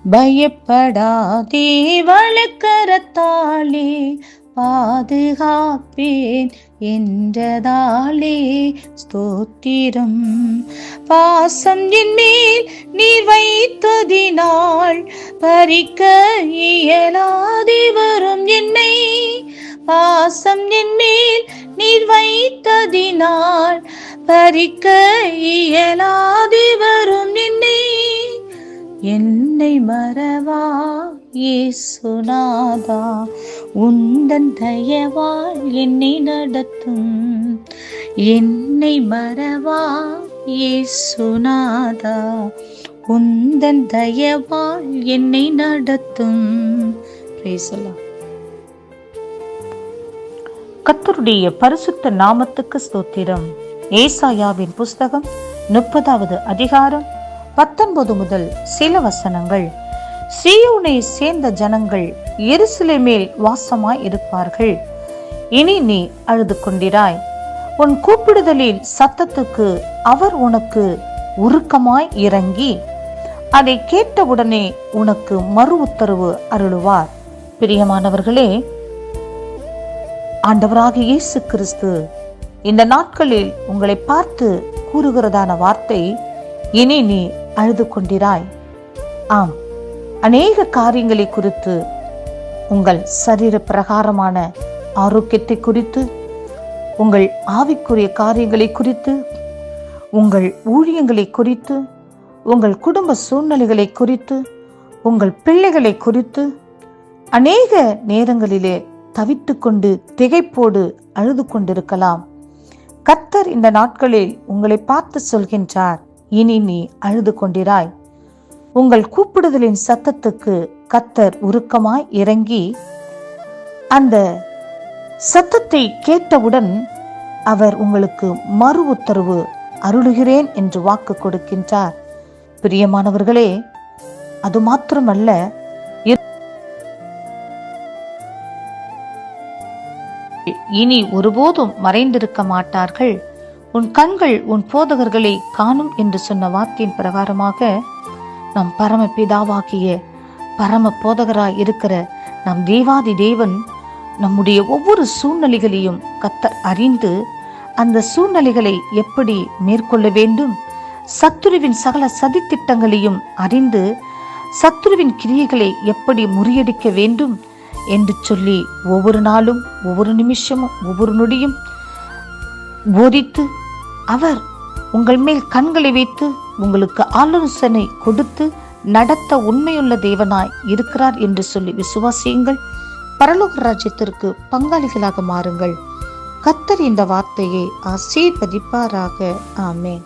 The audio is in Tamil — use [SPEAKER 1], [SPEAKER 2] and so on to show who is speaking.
[SPEAKER 1] பயப்படாதே, வலக்கரத்தாலே பாதுகாப்பேன் என்றதாலே ஸ்தோத்திரம். பாசம் என் மேல் நீர் வைத்ததினால் பறிக்க இயலாதே வரும் என்னை. பாசம் என் மேல் நீர் வைத்ததினால் பறிக்க இயலாதே வரும் என்னை. என்னை மறவா இயேசுநாதா, உந்தன் தயவால் என்னை நடத்தும். என்னை மறவா இயேசுநாதா, உந்தன் தயவால் என்னை நடத்தும். Praise the Lord. கர்த்தருடைய பரிசுத்த நாமத்துக்கு ஸ்தோத்திரம். ஏசாயாவின் புஸ்தகம் 30வது அதிகாரம் 19 முதல் சில வசனங்கள். சீயோனை சேர்ந்த ஜனங்கள் எருசலேமில் வாசமாய் இருப்பார்கள். இனி நீ அழுது கொண்டிராய். உன் கூப்பிடுதலின் சத்தத்துக்கு அவர் உனக்கு உருக்கமாய் இறங்கி அதை கேட்டவுடனே உனக்கு மறு உத்தரவு அருளுவார். பிரியமானவர்களே, ஆண்டவராகிய இயேசு கிறிஸ்து இந்த நாட்களில் உங்களை பார்த்து கூறுகிறதான வார்த்தை, இனி நீ அழுது கொண்டிராய். ஆம், அநேக காரியங்களை குறித்து, உங்கள் சரீர பிரகாரமான ஆரோக்கியத்தை குறித்து, உங்கள் ஆவிக்குரிய காரியங்களை குறித்து, உங்கள் ஊழியங்களை குறித்து, உங்கள் குடும்ப சூழ்நிலைகளை குறித்து, உங்கள் பிள்ளைகளை குறித்து அநேக நேரங்களிலே தவித்து கொண்டு திகைப்போடு அழுது கொண்டிருக்கலாம். கர்த்தர் இந்த நாட்களில் உங்களை பார்த்து சொல்கின்றார், இனி நீ அழுது கொண்டிராய். உங்கள் கூப்பிடுதலின் சத்தத்துக்கு கர்த்தர் உருக்கமாய் இறங்கி அந்த சத்தத்தை கேட்டவுடன் அவர் உங்களுக்கு மறு உத்தரவு அருளுகிறேன் என்று வாக்கு கொடுக்கின்றார். பிரியமானவர்களே, அது மாத்திரமல்ல, இனி ஒருபோதும் மறைந்திருக்க மாட்டார்கள். உன் கண்கள் உன் போதகர்களை காணும் என்று சொன்ன வார்த்தையின் பிரகாரமாக நம் பரமபிதாவாகிய பரம போதகராய் இருக்கிற நம் தேவாதி தேவன் நம்முடைய ஒவ்வொரு சூழ்நிலைகளையும் கர்த்தர் அறிந்து அந்த சூழ்நிலைகளை எப்படி மேற்கொள்ள வேண்டும், சத்துருவின் சகல சதித்திட்டங்களையும் அறிந்து சத்துருவின் கிரியைகளை எப்படி முறியடிக்க வேண்டும் என்று சொல்லி ஒவ்வொரு நாளும், ஒவ்வொரு நிமிஷமும், ஒவ்வொரு நொடியும் போதித்து அவர் உங்கள் மேல் கண்களை வைத்து உங்களுக்கு ஆலோசனை கொடுத்து நடத்த உண்மையுள்ள தேவனாய் இருக்கிறார் என்று சொல்லி விசுவாசியுங்கள். பரலோக ராஜ்யத்திற்கு பங்காளிகளாக மாறுங்கள். கர்த்தர் இந்த வார்த்தையை ஆசீர்வதிப்பாராக. ஆமென்.